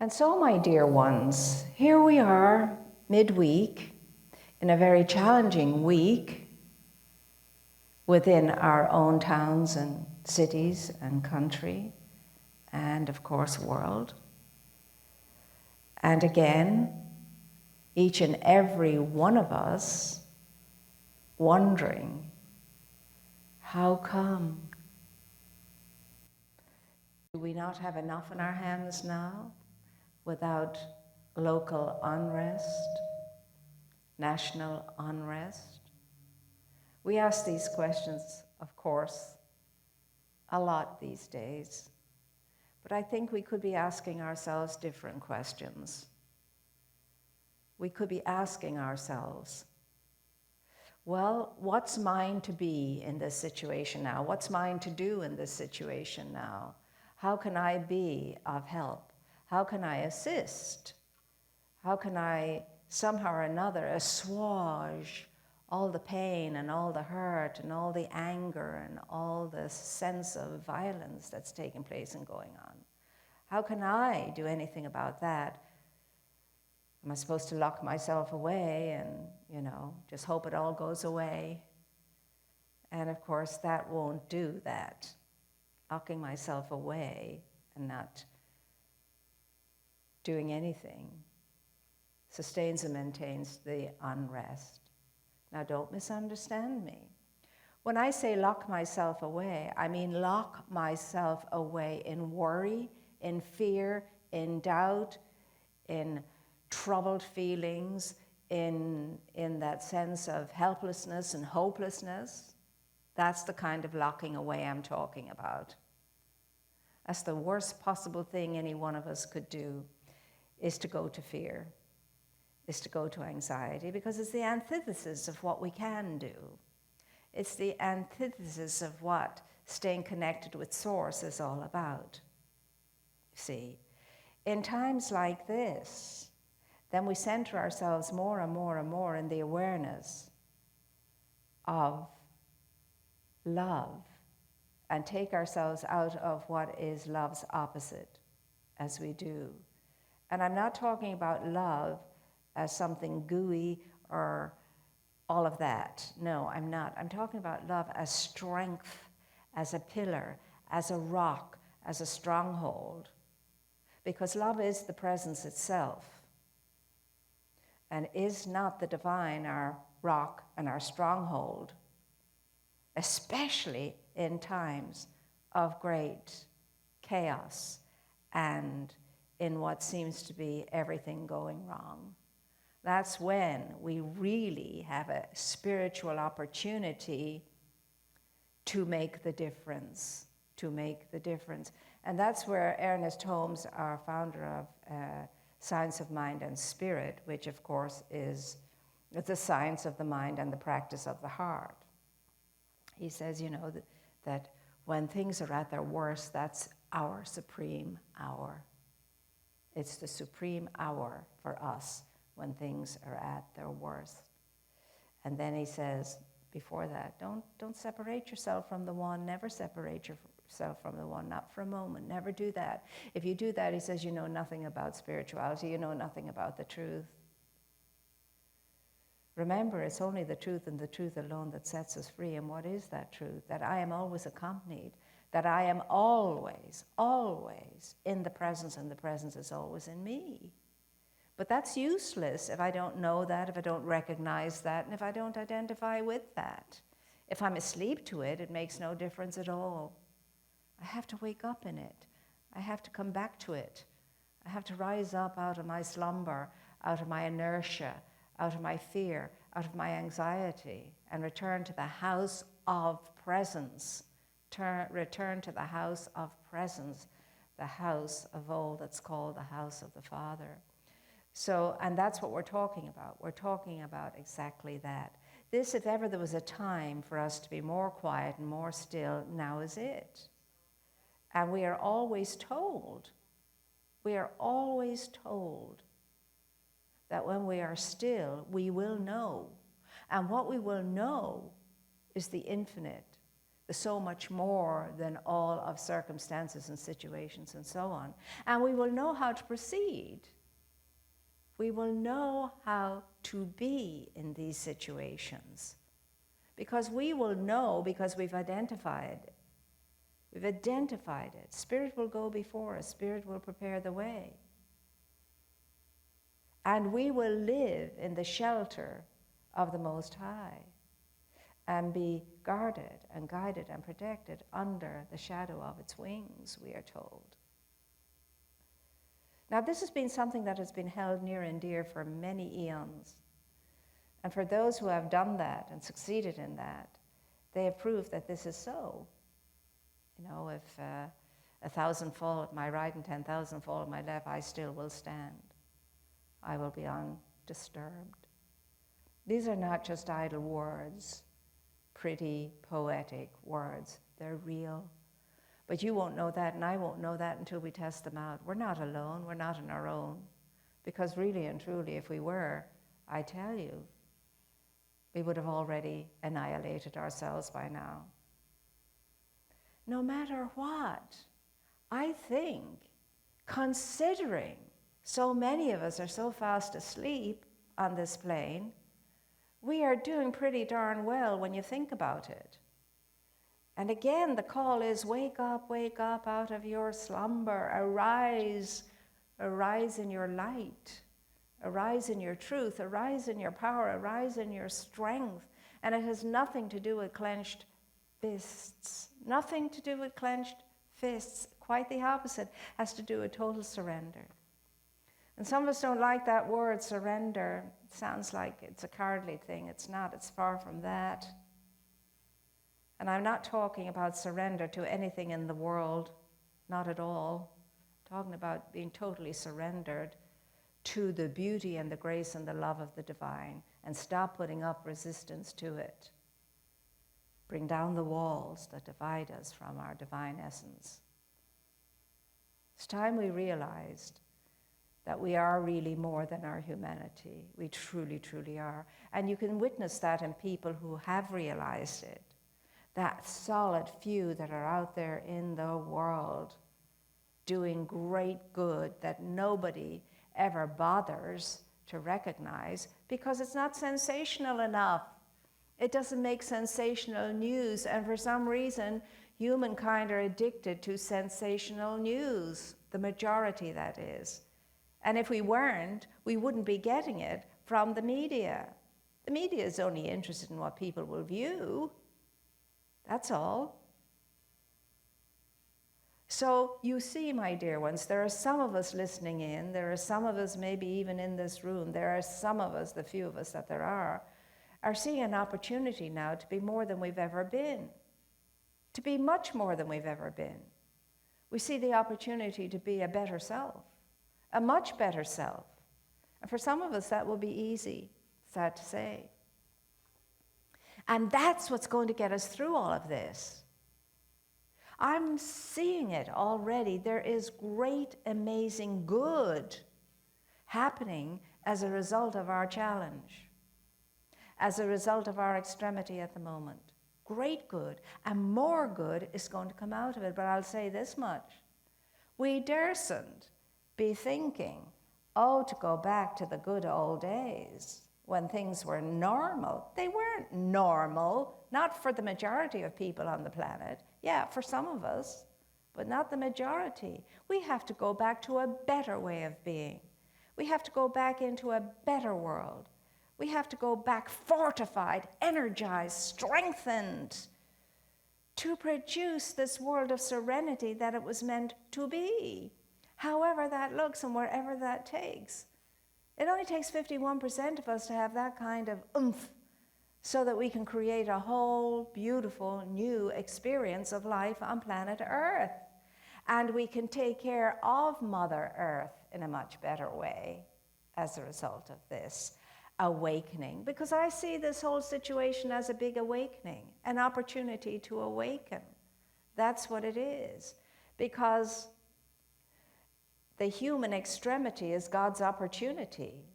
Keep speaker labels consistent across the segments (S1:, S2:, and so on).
S1: And so, my dear ones, here we are, midweek, in a very challenging week within our own towns and cities and country, and of course, world. And again, each and every one of us wondering, how come? Do we not have enough in our hands now without local unrest, national unrest? We ask these questions, of course, a lot these days, but I think we could be asking ourselves different questions. We could be asking ourselves, well, what's mine to be in this situation now? What's mine to do in this situation now? How can I be of help? How can I assist? How can I somehow or another assuage all the pain and all the hurt and all the anger and all the sense of violence that's taking place and going on? How can I do anything about that? Am I supposed to lock myself away and, just hope it all goes away? And of course, that won't do that. Locking myself away and not doing anything sustains and maintains the unrest. Now, don't misunderstand me. When I say lock myself away, I mean lock myself away in worry, in fear, in doubt, in troubled feelings, in that sense of helplessness and hopelessness. That's the kind of locking away I'm talking about. That's the worst possible thing any one of us could do, is to go to fear, is to go to anxiety, because it's the antithesis of what we can do. It's the antithesis of what staying connected with Source is all about. See, in times like this, then we center ourselves more and more and more in the awareness of love and take ourselves out of what is love's opposite as we do. And I'm not talking about love as something gooey or all of that. No, I'm not. I'm talking about love as strength, as a pillar, as a rock, as a stronghold. Because love is the presence itself. And is not the divine our rock and our stronghold, especially in times of great chaos and in what seems to be everything going wrong. That's when we really have a spiritual opportunity to make the difference, And that's where Ernest Holmes, our founder of Science of Mind and Spirit, which of course is the science of the mind and the practice of the heart. He says, that when things are at their worst, that's our supreme hour. It's the supreme hour for us when things are at their worst. And then he says, before that, don't separate yourself from the one, never separate yourself from the one, not for a moment, never do that. If you do that, he says, you know nothing about spirituality, you know nothing about the truth. Remember, it's only the truth and the truth alone that sets us free. And what is that truth? That I am always accompanied, that I am always, always in the presence, and the presence is always in me. But that's useless if I don't know that, if I don't recognize that, and if I don't identify with that. If I'm asleep to it, it makes no difference at all. I have to wake up in it. I have to come back to it. I have to rise up out of my slumber, out of my inertia, out of my fear, out of my anxiety, and return to the house of presence. Return to the house of presence, the house of old that's called the house of the Father. So, and that's what we're talking about. We're talking about exactly that. This, if ever there was a time for us to be more quiet and more still, now is it. And we are always told that when we are still, we will know. And what we will know is the infinite, the so much more than all of circumstances and situations and so on. And we will know how to proceed. We will know how to be in these situations. Because we will know, because we've identified it. We've identified it. Spirit will go before us. Spirit will prepare the way. And we will live in the shelter of the Most High and be guarded and guided and protected under the shadow of its wings, we are told. Now, this has been something that has been held near and dear for many eons. And for those who have done that and succeeded in that, they have proved that this is so. You know, if 1,000 fall at my right and 10,000 fall at my left, I still will stand. I will be undisturbed. These are not just idle words, pretty, poetic words. They're real. But you won't know that, and I won't know that until we test them out. We're not alone. We're not on our own. Because really and truly, if we were, I tell you, we would have already annihilated ourselves by now. No matter what, I think, considering so many of us are so fast asleep on this plane, we are doing pretty darn well when you think about it. And again, the call is wake up out of your slumber, arise, arise in your light, arise in your truth, arise in your power, arise in your strength. And it has nothing to do with clenched fists, nothing to do with clenched fists, quite the opposite, has to do with total surrender. And some of us don't like that word, surrender. It sounds like it's a cowardly thing. It's not. It's far from that. And I'm not talking about surrender to anything in the world, not at all. I'm talking about being totally surrendered to the beauty and the grace and the love of the divine, and stop putting up resistance to it. Bring down the walls that divide us from our divine essence. It's time we realized that we are really more than our humanity. We truly, truly are. And you can witness that in people who have realized it. That solid few that are out there in the world doing great good that nobody ever bothers to recognize because it's not sensational enough. It doesn't make sensational news, and for some reason, humankind are addicted to sensational news, the majority that is. And if we weren't, we wouldn't be getting it from the media. The media is only interested in what people will view. That's all. So you see, my dear ones, there are some of us listening in, there are some of us maybe even in this room, there are some of us, the few of us that there are seeing an opportunity now to be more than we've ever been, to be much more than we've ever been. We see the opportunity to be a better self, a much better self. And for some of us, that will be easy, sad to say. And that's what's going to get us through all of this. I'm seeing it already. There is great, amazing good happening as a result of our challenge, as a result of our extremity at the moment. Great good, and more good is going to come out of it. But I'll say this much. We daresn't be thinking, to go back to the good old days when things were normal. They weren't normal, not for the majority of people on the planet. Yeah, for some of us, but not the majority. We have to go back to a better way of being. We have to go back into a better world. We have to go back fortified, energized, strengthened to produce this world of serenity that it was meant to be. However that looks and wherever that takes. It only takes 51% of us to have that kind of oomph so that we can create a whole beautiful new experience of life on planet Earth. And we can take care of Mother Earth in a much better way as a result of this awakening. Because I see this whole situation as a big awakening, an opportunity to awaken. That's what it is. Because the human extremity is God's opportunity.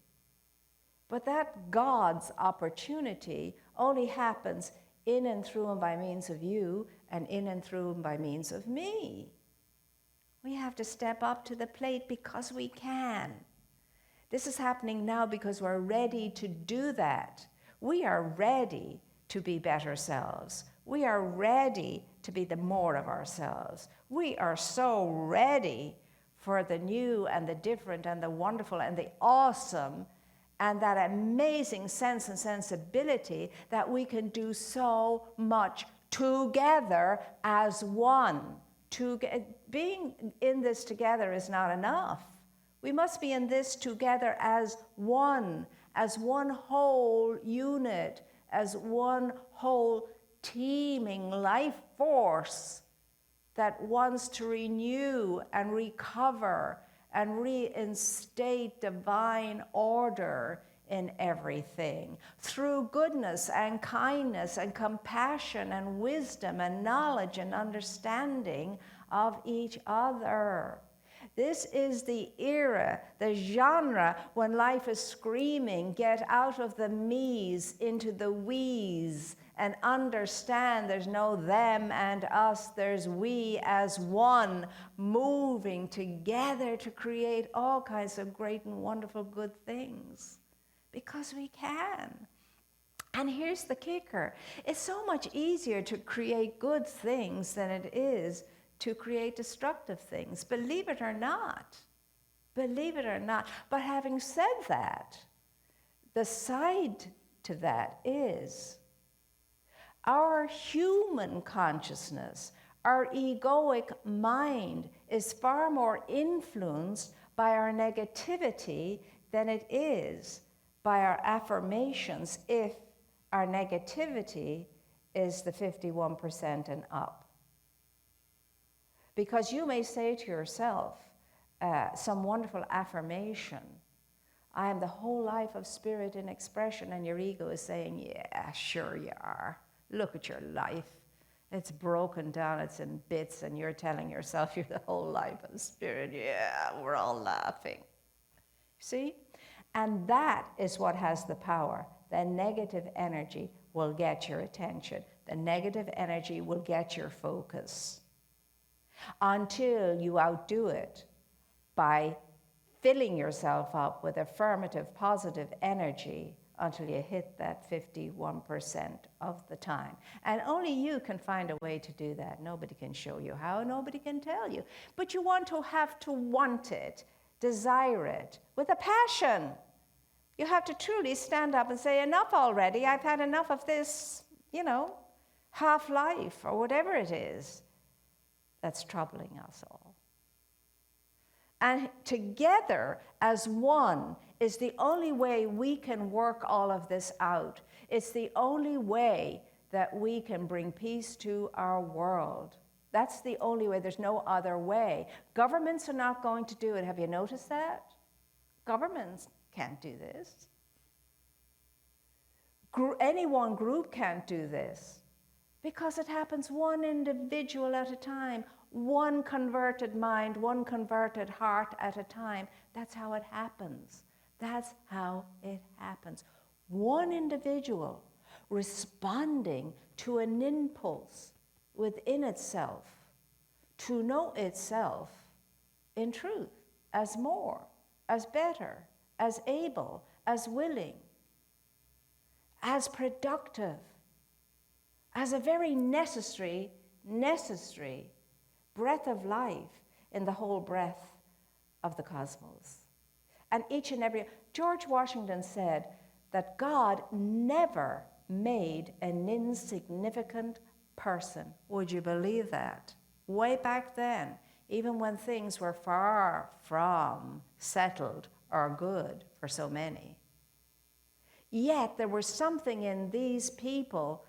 S1: But that God's opportunity only happens in and through and by means of you and in and through and by means of me. We have to step up to the plate because we can. This is happening now because we're ready to do that. We are ready to be better selves. We are ready to be the more of ourselves. We are so ready for the new and the different and the wonderful and the awesome and that amazing sense and sensibility that we can do so much together as one. Being in this together is not enough. We must be in this together as one whole unit, as one whole teeming life force that wants to renew and recover and reinstate divine order in everything through goodness and kindness and compassion and wisdom and knowledge and understanding of each other. This is the era, the genre, when life is screaming, get out of the me's into the we's and understand there's no them and us, there's we as one, moving together to create all kinds of great and wonderful good things. Because we can. And here's the kicker. It's so much easier to create good things than it is to create destructive things. Believe it or not. Believe it or not. But having said that, the side to that is our human consciousness, our egoic mind is far more influenced by our negativity than it is by our affirmations if our negativity is the 51% and up. Because you may say to yourself some wonderful affirmation, I am the whole life of spirit in expression, and your ego is saying, yeah, sure you are. Look at your life. It's broken down, it's in bits, and you're telling yourself you're the whole life of spirit. Yeah, we're all laughing. See? And that is what has the power. The negative energy will get your attention. The negative energy will get your focus until you outdo it by filling yourself up with affirmative, positive energy until you hit that 51% of the time. And only you can find a way to do that. Nobody can show you how, nobody can tell you. But you have to want it, desire it, with a passion. You have to truly stand up and say, enough already, I've had enough of this, half life or whatever it is that's troubling us all. And together as one is the only way we can work all of this out. It's the only way that we can bring peace to our world. That's the only way. There's no other way. Governments are not going to do it. Have you noticed that? Governments can't do this. Any one group can't do this because it happens one individual at a time, one converted mind, one converted heart at a time. That's how it happens. That's how it happens. One individual responding to an impulse within itself to know itself in truth as more, as better, as able, as willing, as productive, as a very necessary breath of life in the whole breath of the cosmos. And each and every... George Washington said that God never made an insignificant person. Would you believe that? Way back then, even when things were far from settled or good for so many. Yet there was something in these people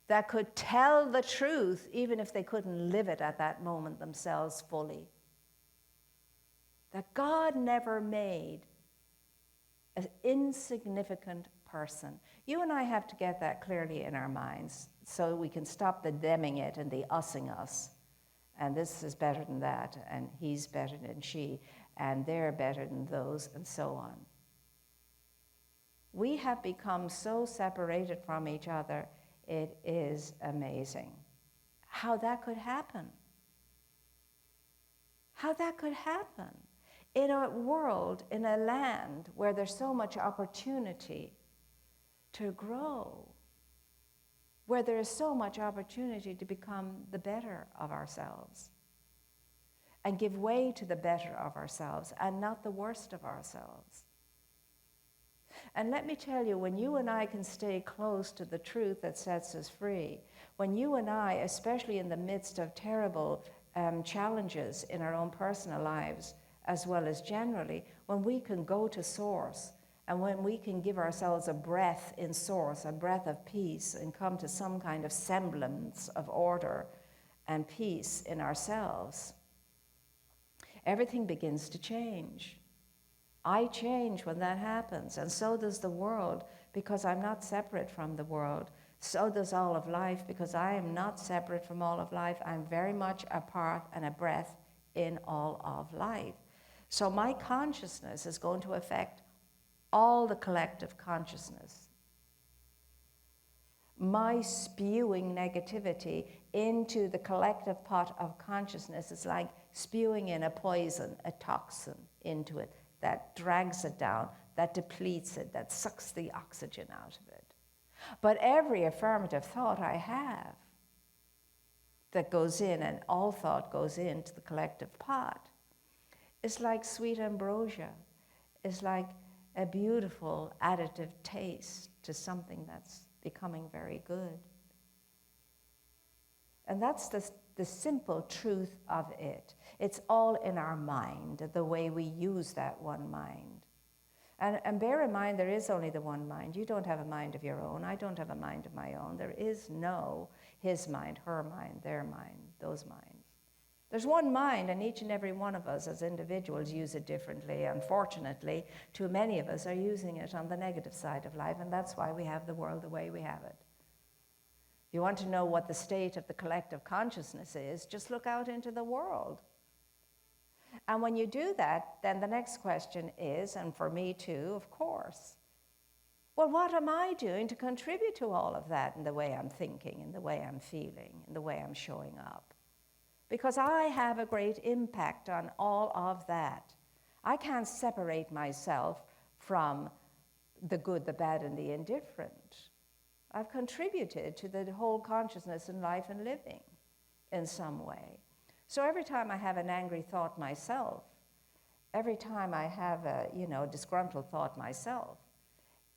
S1: that could tell the truth even if they couldn't live it at that moment themselves fully. That God never made an insignificant person. You and I have to get that clearly in our minds so we can stop the theming it and the ussing us. And this is better than that, and he's better than she, and they're better than those, and so on. We have become so separated from each other, it is amazing how that could happen. How that could happen in a world, in a land where there's so much opportunity to grow, where there is so much opportunity to become the better of ourselves and give way to the better of ourselves and not the worst of ourselves. And let me tell you, when you and I can stay close to the truth that sets us free, when you and I, especially in the midst of terrible challenges in our own personal lives, as well as generally, when we can go to source and when we can give ourselves a breath in source, a breath of peace, and come to some kind of semblance of order and peace in ourselves, everything begins to change. I change when that happens, and so does the world, because I'm not separate from the world. So does all of life, because I am not separate from all of life. I'm very much a part and a breath in all of life. So my consciousness is going to affect all the collective consciousness. My spewing negativity into the collective pot of consciousness is like spewing in a poison, a toxin into it that drags it down, that depletes it, that sucks the oxygen out of it. But every affirmative thought I have that goes in, and all thought goes into the collective pot, is like sweet ambrosia, is like a beautiful additive taste to something that's becoming very good. And that's the simple truth of it. It's all in our mind, the way we use that one mind. And bear in mind, there is only the one mind. You don't have a mind of your own. I don't have a mind of my own. There is no his mind, her mind, their mind, those minds. There's one mind, and each and every one of us as individuals use it differently. Unfortunately, too many of us are using it on the negative side of life, and that's why we have the world the way we have it. If you want to know what the state of the collective consciousness is, just look out into the world. And when you do that, then the next question is, and for me too, of course, well, what am I doing to contribute to all of that in the way I'm thinking, in the way I'm feeling, in the way I'm showing up? Because I have a great impact on all of that. I can't separate myself from the good, the bad, and the indifferent. I've contributed to the whole consciousness in life and living in some way. So every time I have an angry thought myself, every time I have a disgruntled thought myself,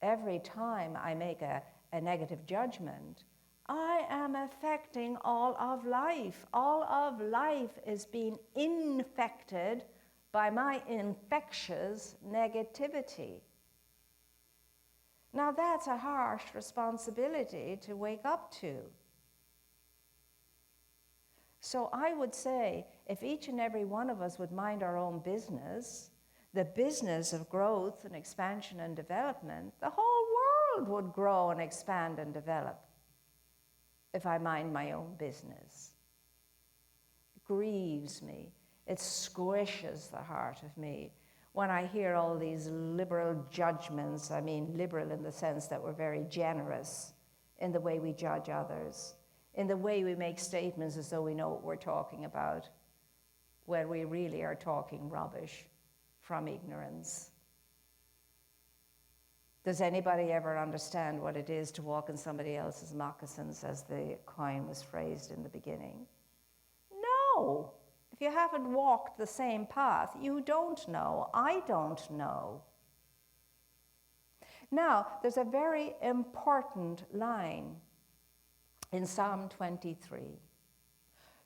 S1: every time I make a negative judgment, I am affecting all of life. All of life is being infected by my infectious negativity. Now that's a harsh responsibility to wake up to. So I would say, if each and every one of us would mind our own business, the business of growth and expansion and development, the whole world would grow and expand and develop if I mind my own business. It grieves me. It squishes the heart of me when I hear all these liberal judgments. I mean liberal in the sense that we're very generous in the way we judge others, in the way we make statements as though we know what we're talking about, when we really are talking rubbish from ignorance. Does anybody ever understand what it is to walk in somebody else's moccasins, as the coin was phrased in the beginning? No. If you haven't walked the same path, you don't know. I don't know. Now, there's a very important line in Psalm 23.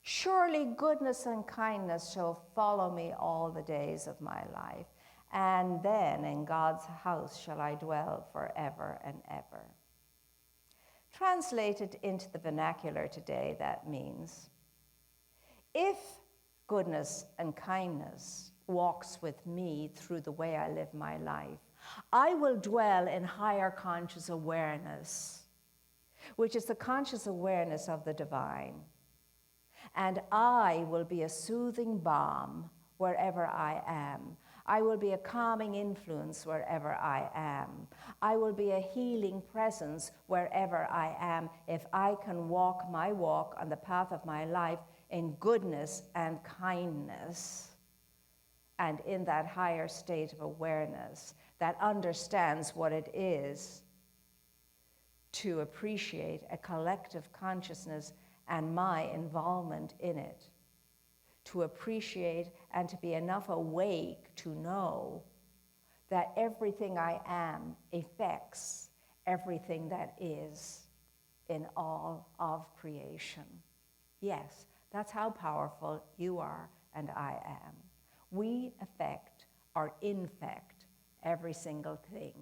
S1: Surely goodness and kindness shall follow me all the days of my life, and then in God's house shall I dwell forever and ever. Translated into the vernacular today, that means, if goodness and kindness walks with me through the way I live my life, I will dwell in higher conscious awareness, which is the conscious awareness of the divine. And I will be a soothing balm wherever I am. I will be a calming influence wherever I am. I will be a healing presence wherever I am if I can walk my walk on the path of my life in goodness and kindness, and in that higher state of awareness that understands what it is to appreciate a collective consciousness and my involvement in it, to appreciate and to be enough awake to know that everything I am affects everything that is in all of creation. Yes, that's how powerful you are and I am. We affect or infect every single thing,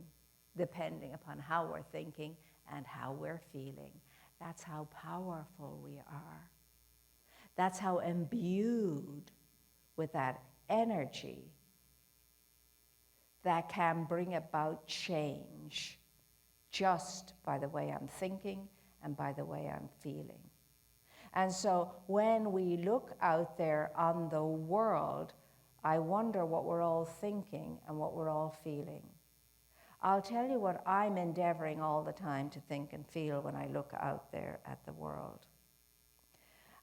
S1: depending upon how we're thinking and how we're feeling. That's how powerful we are. That's how imbued with that energy that can bring about change just by the way I'm thinking and by the way I'm feeling. And so when we look out there on the world, I wonder what we're all thinking and what we're all feeling. I'll tell you what I'm endeavoring all the time to think and feel when I look out there at the world.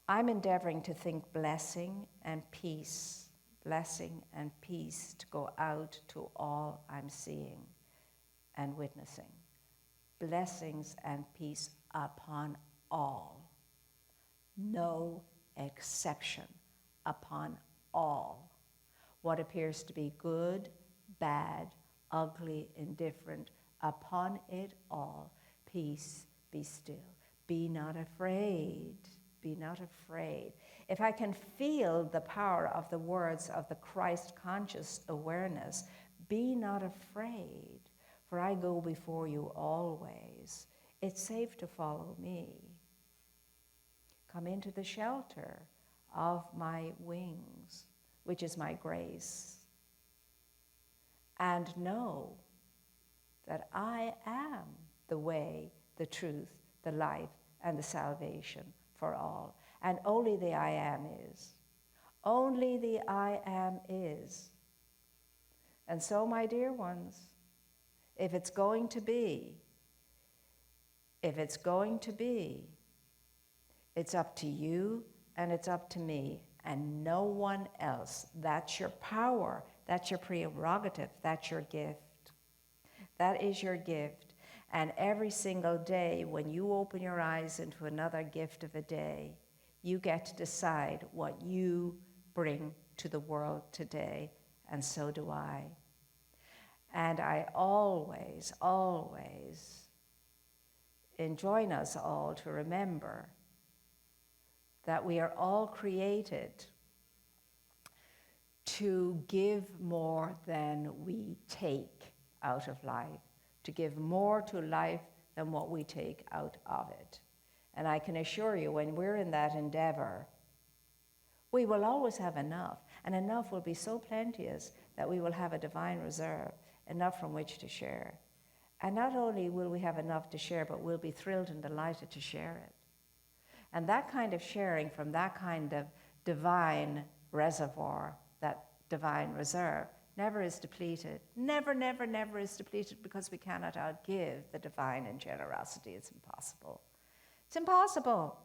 S1: I'm endeavoring to think blessing and peace to go out to all I'm seeing and witnessing. Blessings and peace upon all. No exception, upon all. What appears to be good, bad, ugly, indifferent, upon it all, peace, be still. Be not afraid. Be not afraid. If I can feel the power of the words of the Christ conscious awareness, be not afraid, for I go before you always. It's safe to follow me. Come into the shelter of my wings, which is my grace, and know that I am the way, the truth, the life, and the salvation for all. And only the I am is. Only the I am is. And so, my dear ones, if it's going to be, it's up to you and it's up to me and no one else. That's your power. That's your prerogative. That's your gift. That is your gift. And every single day when you open your eyes into another gift of a day, you get to decide what you bring to the world today, and so do I. And I always, always enjoin us all to remember that we are all created to give more than we take out of life, to give more to life than what we take out of it. And I can assure you, when we're in that endeavor, we will always have enough, and enough will be so plenteous that we will have a divine reserve, enough from which to share. And not only will we have enough to share, but we'll be thrilled and delighted to share it. And that kind of sharing from that kind of divine reservoir, that divine reserve, never is depleted. Never, never, never is depleted, because we cannot outgive the divine in generosity. It's impossible. It's impossible.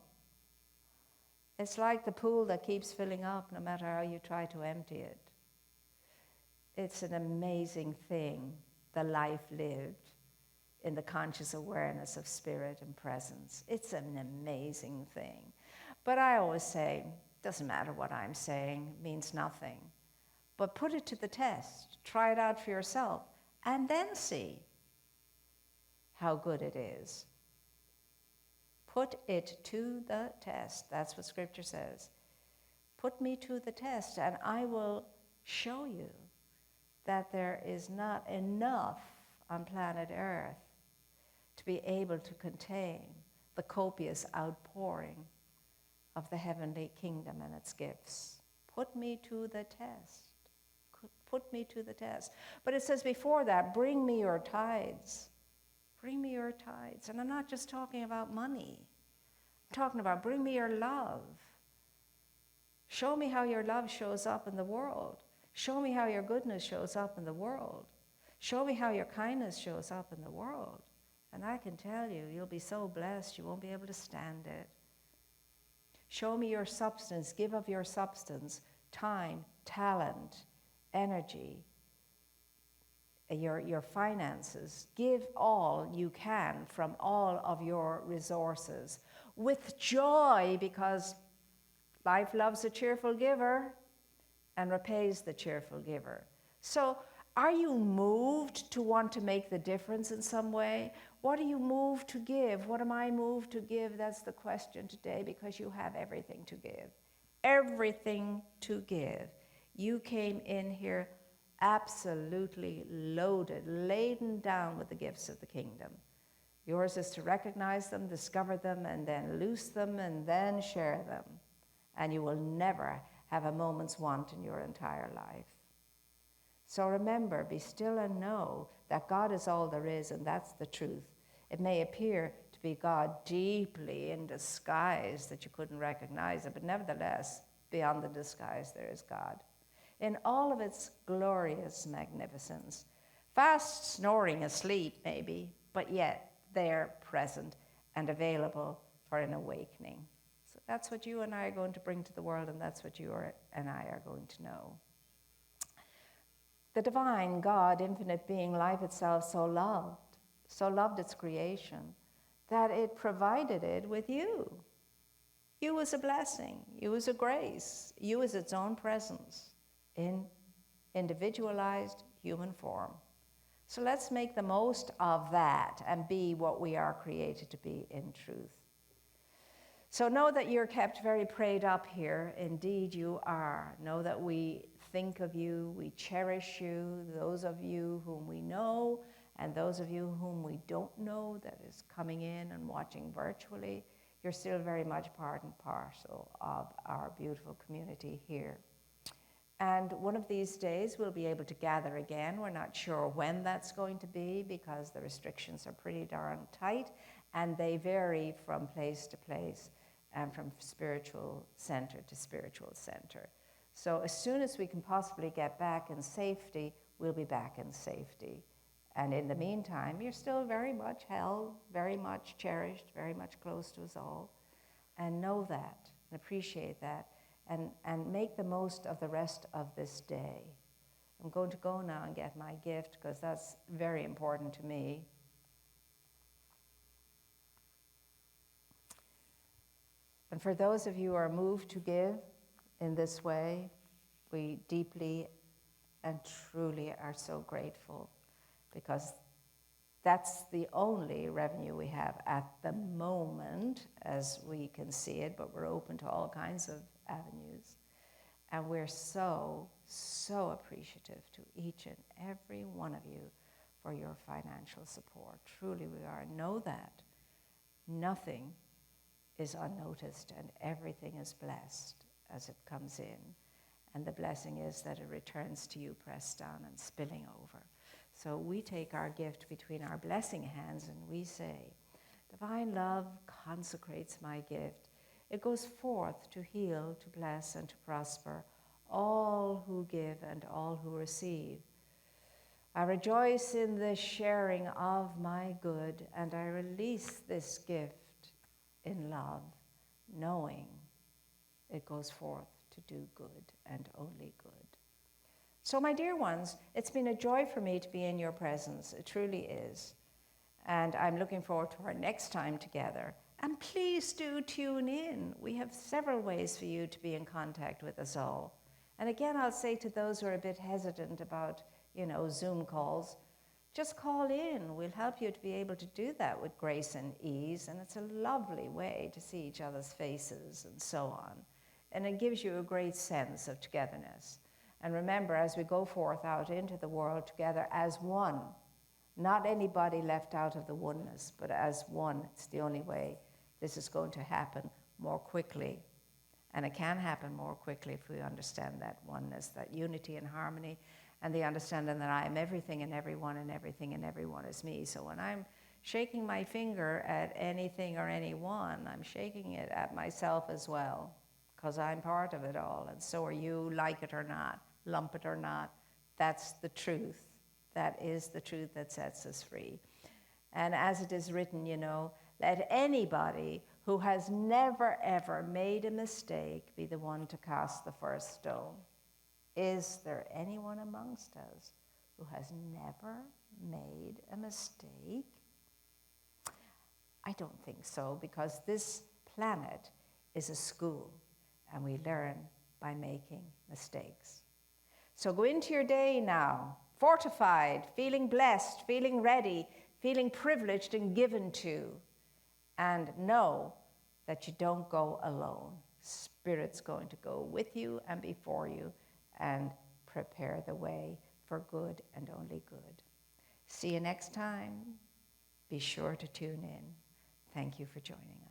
S1: It's like the pool that keeps filling up no matter how you try to empty it. It's an amazing thing, the life lived in the conscious awareness of spirit and presence. It's an amazing thing. But I always say, doesn't matter what I'm saying, it means nothing. But put it to the test. Try it out for yourself, and then see how good it is. Put it to the test. That's what Scripture says. Put me to the test, and I will show you that there is not enough on planet Earth to be able to contain the copious outpouring of the heavenly kingdom and its gifts. Put me to the test. Put me to the test. But it says before that, bring me your tithes. Bring me your tithes. And I'm not just talking about money. I'm talking about bring me your love. Show me how your love shows up in the world. Show me how your goodness shows up in the world. Show me how your kindness shows up in the world. And I can tell you, you'll be so blessed you won't be able to stand it. Show me your substance. Give of your substance, time, talent, energy, your finances. Give all you can from all of your resources with joy, because life loves a cheerful giver and repays the cheerful giver. So are you moved to want to make the difference in some way? What are you moved to give? What am I moved to give? That's the question today, because you have everything to give. Everything to give. You came in here absolutely loaded, laden down with the gifts of the kingdom. Yours is to recognize them, discover them, and then loose them, and then share them. And you will never have a moment's want in your entire life. So remember, be still and know that God is all there is, and that's the truth. It may appear to be God deeply in disguise that you couldn't recognize it, but nevertheless, beyond the disguise, there is God. In all of its glorious magnificence, fast snoring asleep maybe, but yet they're present and available for an awakening. So that's what you and I are going to bring to the world, and that's what you and I are going to know. The divine God, infinite being, life itself, so loved its creation, that it provided it with you. You as a blessing, you as a grace, you as its own presence in individualized human form. So let's make the most of that and be what we are created to be in truth. So know that you're kept very prayed up here. Indeed you are. Know that we think of you, we cherish you, those of you whom we know and those of you whom we don't know that is coming in and watching virtually. You're still very much part and parcel of our beautiful community here. And one of these days we'll be able to gather again. We're not sure when that's going to be, because the restrictions are pretty darn tight and they vary from place to place and from spiritual center to spiritual center. So as soon as we can possibly get back in safety, we'll be back in safety. And in the meantime, you're still very much held, very much cherished, very much close to us all. And know that and appreciate that. And make the most of the rest of this day. I'm going to go now and get my gift, because that's very important to me. And for those of you who are moved to give in this way, we deeply and truly are so grateful, because that's the only revenue we have at the moment as we can see it, but we're open to all kinds of avenues. And we're so, so appreciative to each and every one of you for your financial support. Truly we are. Know that nothing is unnoticed and everything is blessed as it comes in. And the blessing is that it returns to you pressed down and spilling over. So we take our gift between our blessing hands and we say, divine love consecrates my gift. It goes forth to heal, to bless, and to prosper all who give and all who receive. I rejoice in the sharing of my good, and I release this gift in love, knowing it goes forth to do good and only good. So my dear ones, it's been a joy for me to be in your presence. It truly is. And I'm looking forward to our next time together. And please do tune in. We have several ways for you to be in contact with us all. And again, I'll say to those who are a bit hesitant about, Zoom calls, just call in. We'll help you to be able to do that with grace and ease. And it's a lovely way to see each other's faces and so on. And it gives you a great sense of togetherness. And remember, as we go forth out into the world together as one, not anybody left out of the oneness, but as one, it's the only way this is going to happen more quickly. And it can happen more quickly if we understand that oneness, that unity and harmony, and the understanding that I am everything and everyone, and everything and everyone is me. So when I'm shaking my finger at anything or anyone, I'm shaking it at myself as well, because I'm part of it all, and so are you, like it or not. lump it or not. That's the truth. That is the truth that sets us free. And as it is written, you know, let anybody who has never ever made a mistake be the one to cast the first stone. Is there anyone amongst us who has never made a mistake? I don't think so, because this planet is a school and we learn by making mistakes. So go into your day now, fortified, feeling blessed, feeling ready, feeling privileged and given to, and know that you don't go alone. Spirit's going to go with you and before you and prepare the way for good and only good. See you next time. Be sure to tune in. Thank you for joining us.